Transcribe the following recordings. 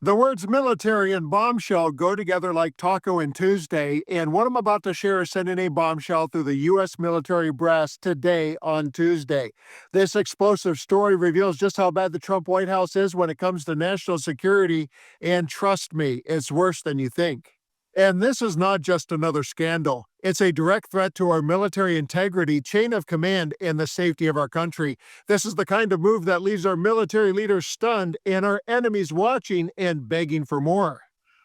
The words military and bombshell go together like taco and Tuesday, and what I'm about to share is sending a bombshell through the U.S. military brass today on Tuesday. This explosive story reveals just how bad the Trump White House is when it comes to national security, and trust me, it's worse than you think. And this is not just another scandal. It's a direct threat to our military integrity, chain of command, and the safety of our country. This is the kind of move that leaves our military leaders stunned and our enemies watching and begging for more.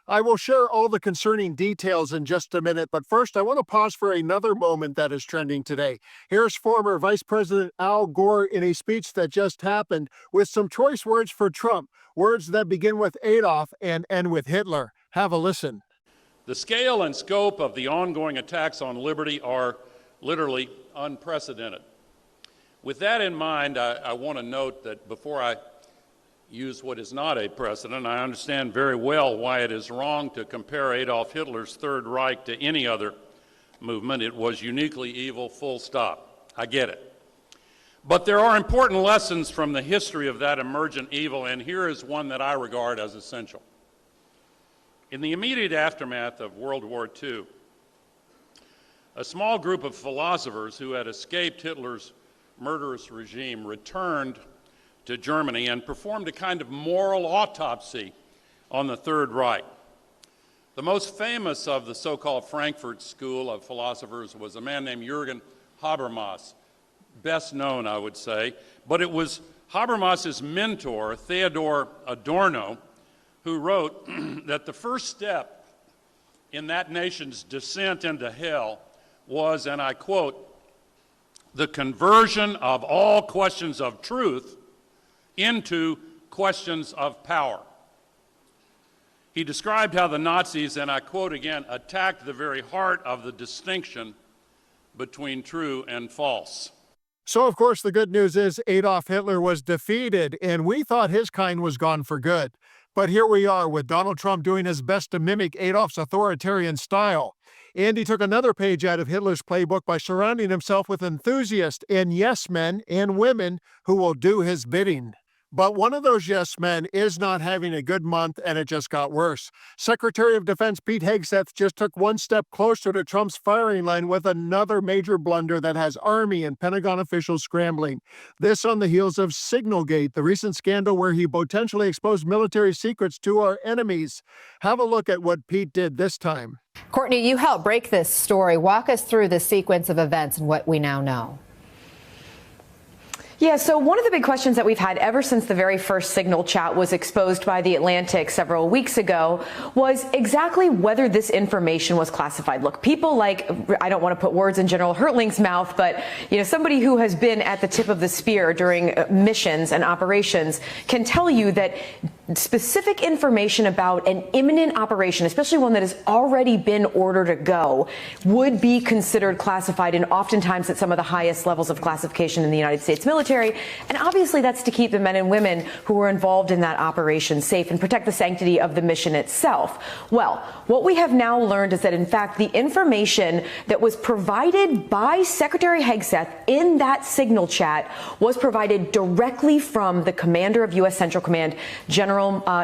I will share all the concerning details in just a minute, but first I want to pause for another moment that is trending today. Here's former Vice President Al Gore in a speech that just happened with some choice words for Trump, words that begin with Adolf and end with Hitler. Have a listen. The scale and scope of the ongoing attacks on liberty are literally unprecedented. With that in mind, I want to note that before I use what is not a precedent, I understand very well why it is wrong to compare Adolf Hitler's Third Reich to any other movement. It was uniquely evil, full stop. I get it. But there are important lessons from the history of that emergent evil, and here is one that I regard as essential. In the immediate aftermath of World War II, a small group of philosophers who had escaped Hitler's murderous regime returned to Germany and performed a kind of moral autopsy on the Third Reich. The most famous of the so-called Frankfurt School of philosophers was a man named Jürgen Habermas, best known, I would say, but it was Habermas's mentor, Theodor Adorno, who wrote that the first step in that nation's descent into hell was, and I quote, the conversion of all questions of truth into questions of power. He described how the Nazis, and I quote again, attacked the very heart of the distinction between true and false. So, of course, the good news is Adolf Hitler was defeated, and we thought his kind was gone for good. But here we are with Donald Trump doing his best to mimic Adolf's authoritarian style. And he took another page out of Hitler's playbook by surrounding himself with enthusiasts and yes men and women who will do his bidding. But one of those yes men is not having a good month, and it just got worse. Secretary of Defense Pete Hegseth just took one step closer to Trump's firing line with another major blunder that has Army and Pentagon officials scrambling. This on the heels of Signalgate, the recent scandal where he potentially exposed military secrets to our enemies. Have a look at what Pete did this time. Courtney, you helped break this story. Walk us through the sequence of events and what we now know. Yeah, so one of the big questions that we've had ever since the very first Signal chat was exposed by The Atlantic several weeks ago was exactly whether this information was classified. Look, people like, I don't want to put words in General Hertling's mouth, but somebody who has been at the tip of the spear during missions and operations can tell you that specific information about an imminent operation, especially one that has already been ordered to go, would be considered classified, and oftentimes at some of the highest levels of classification in the United States military. And obviously that's to keep the men and women who were involved in that operation safe and protect the sanctity of the mission itself. Well, what we have now learned is that, in fact, the information that was provided by Secretary Hegseth in that Signal chat was provided directly from the commander of U.S. Central Command, General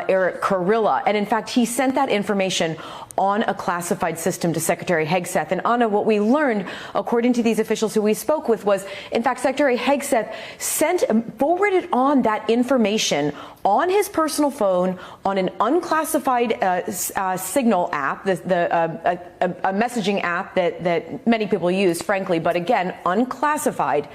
Eric Kurilla. And in fact, he sent that information on a classified system to Secretary Hegseth. And Anna, what we learned, according to these officials who we spoke with, was, in fact, Secretary Hegseth forwarded on that information on his personal phone on an unclassified Signal app, a messaging app that many people use, frankly, but again, unclassified.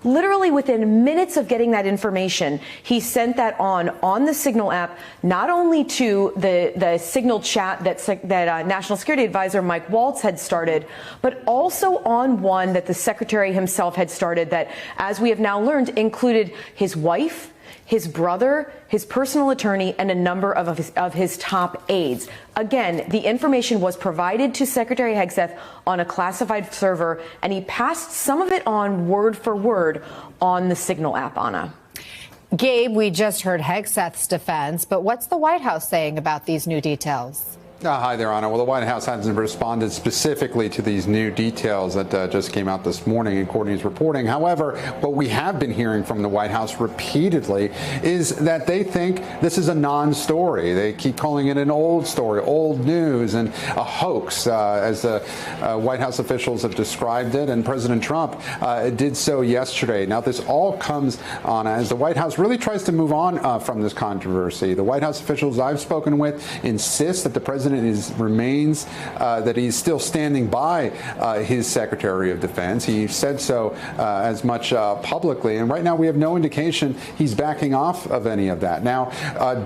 Literally within minutes of getting that information, he sent that on the Signal app, not only to the Signal chat that National Security Advisor Mike Waltz had started, but also on one that the Secretary himself had started that, as we have now learned, included his wife, his brother, his personal attorney, and a number of his top aides. Again, the information was provided to Secretary Hegseth on a classified server, and he passed some of it on word for word on the Signal app, Anna. Gabe, we just heard Hegseth's defense, but what's the White House saying about these new details? Hi there, Anna. Well, the White House hasn't responded specifically to these new details that just came out this morning in Courtney's reporting. However, what we have been hearing from the White House repeatedly is that they think this is a non-story. They keep calling it an old story, old news, and a hoax, as the White House officials have described it, and President Trump did so yesterday. Now, this all comes on as the White House really tries to move on from this controversy. The White House officials I've spoken with insist that the president remains that he's still standing by his Secretary of Defense. He said so as much publicly, and right now we have no indication he's backing off of any of that. Now,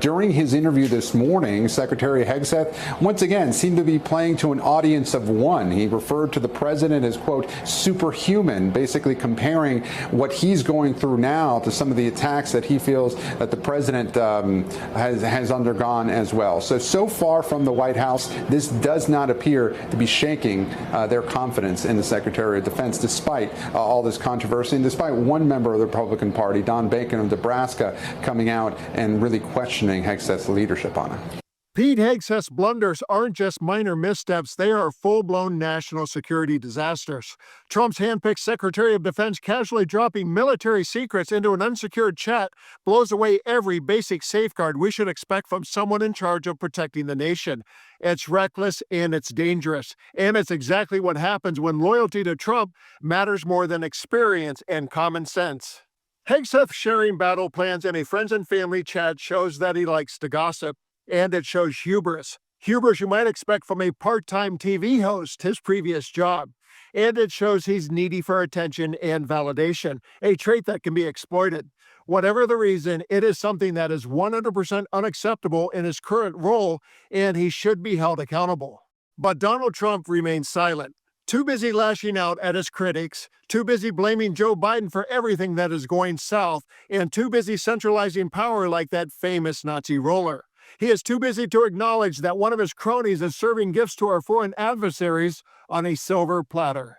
during his interview this morning, Secretary Hegseth once again seemed to be playing to an audience of one. He referred to the president as, quote, superhuman, basically comparing what he's going through now to some of the attacks that he feels that the president has undergone as well. So far from the White House, this does not appear to be shaking their confidence in the Secretary of Defense, despite all this controversy and despite one member of the Republican Party, Don Bacon of Nebraska, coming out and really questioning Hegseth's leadership on it. Pete Hegseth's blunders aren't just minor missteps, they are full-blown national security disasters. Trump's handpicked Secretary of Defense casually dropping military secrets into an unsecured chat blows away every basic safeguard we should expect from someone in charge of protecting the nation. It's reckless and it's dangerous, and it's exactly what happens when loyalty to Trump matters more than experience and common sense. Hegseth sharing battle plans in a friends and family chat shows that he likes to gossip. And it shows hubris. Hubris you might expect from a part-time TV host, his previous job. And it shows he's needy for attention and validation, a trait that can be exploited. Whatever the reason, it is something that is 100% unacceptable in his current role, and he should be held accountable. But Donald Trump remains silent. Too busy lashing out at his critics, too busy blaming Joe Biden for everything that is going south, and too busy centralizing power like that famous Nazi roller. He is too busy to acknowledge that one of his cronies is serving gifts to our foreign adversaries on a silver platter.